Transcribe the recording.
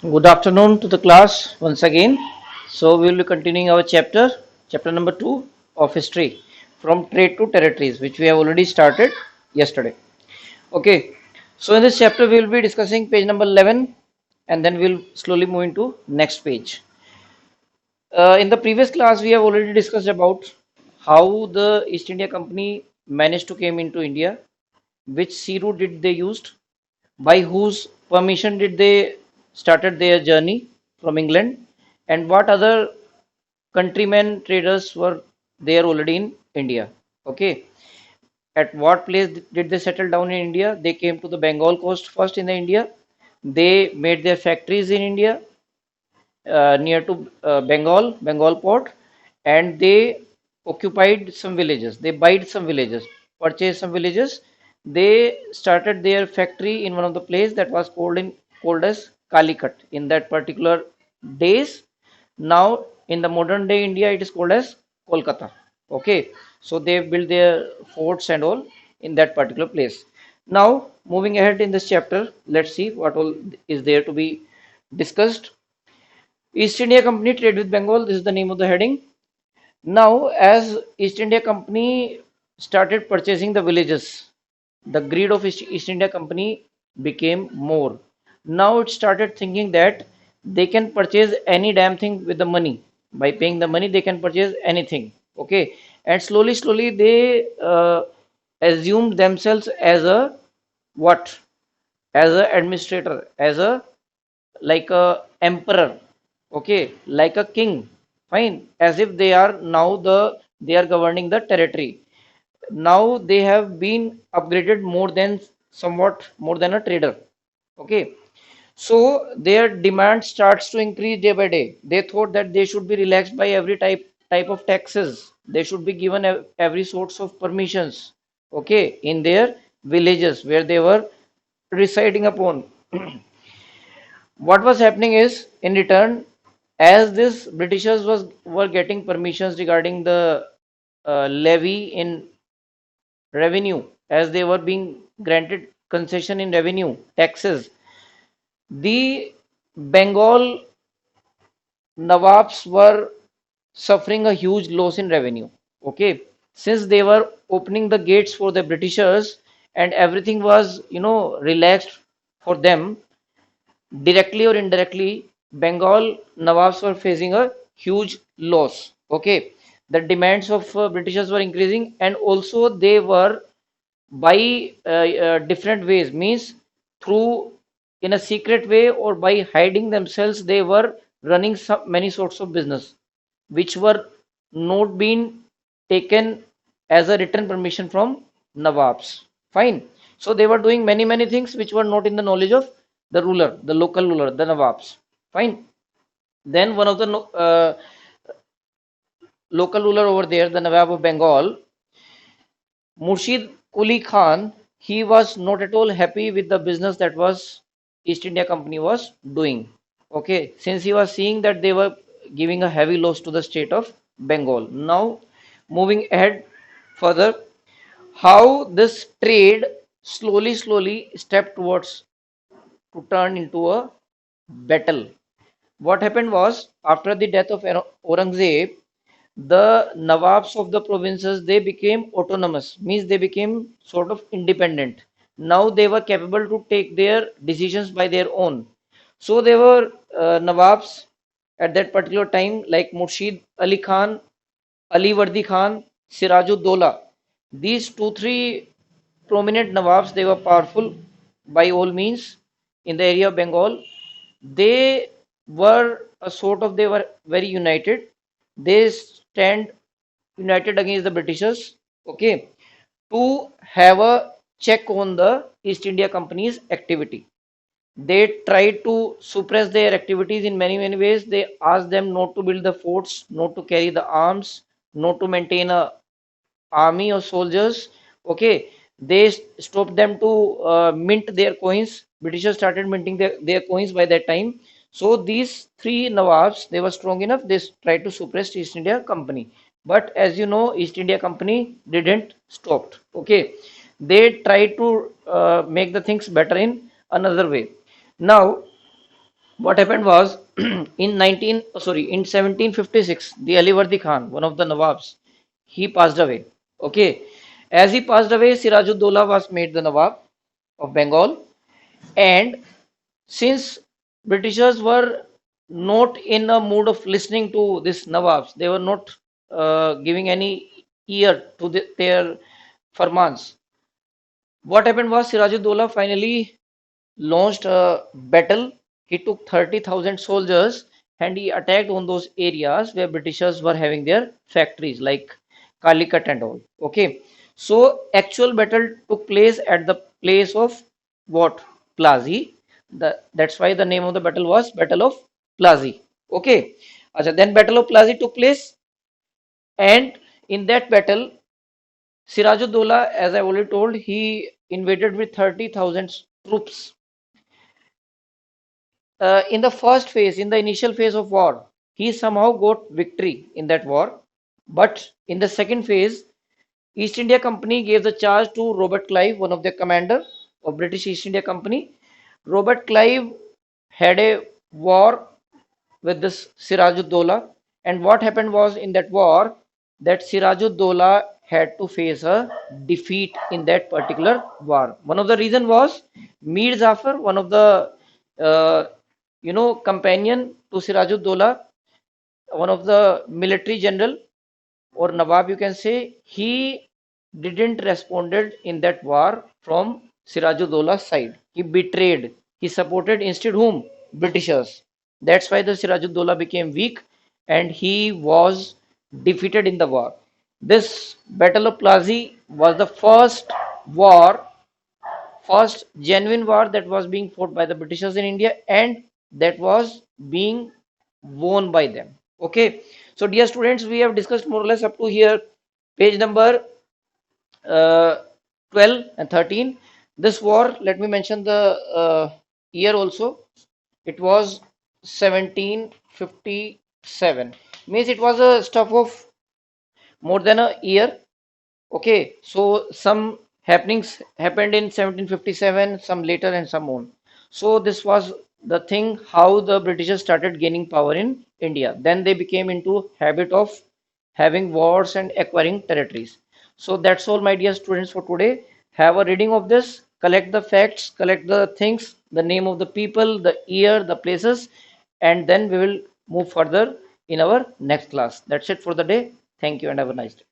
Good afternoon to the class once again. So we will be continuing our chapter number 2 of history from trade to territories, which we have already started yesterday. Okay, so in this chapter we will be discussing page number 11 and then we'll slowly move into next page. In the previous class we have already discussed about how the East India Company managed to came into India, which sea route did they used, by whose permission did they started their journey from England, and what other countrymen traders were there already in India. Okay, at what place did they settle down in India? They came to the Bengal coast first in the India. They made their factories in India, near to Bengal port, and they occupied some villages. They buyed some villages, purchased some villages. They started their factory in one of the place that was called as Calicut in that particular days. Now in the modern day India, it is called as Kolkata. Okay, so they built their forts and all in that particular place. Now moving ahead in this chapter, let's see what all is there to be discussed. East India Company trade with Bengal. This is the name of the heading. Now, as East India Company started purchasing the villages, the greed of East India Company became more. Now it started thinking that they can purchase any damn thing with the money. By paying the money, they can purchase anything. Okay, and slowly, they assumed themselves as a what? As a administrator, as a like a emperor, okay, like a king, fine, as if they are now they are governing the territory. Now they have been upgraded more than somewhat more than a trader, okay. So their demand starts to increase day by day. They thought that they should be relaxed by every type of taxes. They should be given every sorts of permissions, okay, in their villages where they were residing upon. What was happening is, in return, as this Britishers was were getting permissions regarding the levy in revenue, as they were being granted concession in revenue taxes, the Bengal Nawabs were suffering a huge loss in revenue. Okay, since they were opening the gates for the Britishers and everything was, relaxed for them, directly or indirectly, Bengal Nawabs were facing a huge loss. Okay, the demands of Britishers were increasing, and also they were by different ways, means through in a secret way or by hiding themselves, they were running some many sorts of business, which were not being taken as a written permission from Nawabs. Fine. So they were doing many things which were not in the knowledge of the ruler, the local ruler, the Nawabs. Fine. Then one of the local ruler over there, the Nawab of Bengal, Murshid Quli Khan, he was not at all happy with the business that was East India Company was doing. Okay, since he was seeing that they were giving a heavy loss to the state of Bengal. Now, moving ahead further, how this trade slowly stepped towards to turn into a battle. What happened was, after the death of Aurangzeb, the Nawabs of the provinces, they became autonomous, means they became sort of independent. Now they were capable to take their decisions by their own. So they were Nawabs at that particular time, like Murshid Ali Khan, Ali Wardi Khan, Sirajuddaulah. These two, three prominent Nawabs, they were powerful by all means in the area of Bengal. They were a sort of, they were very united. They stand united against the Britishers, okay, to have a check on the East India Company's activity. They tried to suppress their activities in many ways. They asked them not to build the forts, not to carry the arms, not to maintain a army or soldiers. Okay, they stopped them to mint their coins. Britishers started minting their coins by that time. So these three Nawabs, they were strong enough. They tried to suppress East India Company. But as you know, East India Company didn't stop. Okay, they tried to make the things better in another way. Now, What happened was in 1756, the Alivardi Khan, one of the Nawabs, he passed away. Okay, as he passed away, Sirajuddaulah was made the Nawab of Bengal, and since Britishers were not in a mood of listening to this Nawabs, they were not giving any ear to their farmans. What happened was Sirajuddaulah finally launched a battle. He took 30,000 soldiers and he attacked on those areas where Britishers were having their factories like Calicut and all. Okay, so actual battle took place at the place of what? Plazi. That's why the name of the battle was Battle of Plazi. Okay, then Battle of Plazi took place, and in that battle, Sirajuddaulah, as I already told, he invaded with 30,000 troops. In the first phase, in the initial phase of war, he somehow got victory in that war. But in the second phase, East India Company gave the charge to Robert Clive, one of the commander of British East India Company. Robert Clive had a war with this Sirajuddaulah. And what happened was in that war that Sirajuddaulah had to face a defeat in that particular war. One of the reason was Mir Jafar, one of the uh, companion to Sirajuddaulah, one of the military general or Nawab, you can say, he didn't responded in that war from Sirajuddaullah's side. He betrayed. He supported instead whom? Britishers. That's why the Sirajuddaulah became weak and he was defeated in the war. This Battle of Plazi was the war first genuine war that was being fought by the Britishers in India and that was being won by them. Okay, so dear students, we have discussed more or less up to here, page number uh, 12 and 13. This war, let me mention the year also. It was 1757. Means it was a stuff of more than a year. Okay, so some happenings happened in 1757, some later and some on. So this was the thing how the Britishers started gaining power in India. Then they became into habit of having wars and acquiring territories. So that's all, my dear students, for today. Have a reading of this, collect the facts, collect the things, the name of the people, the year, the places, and then we will move further in our next class. That's it for the day. Thank you and have a nice day.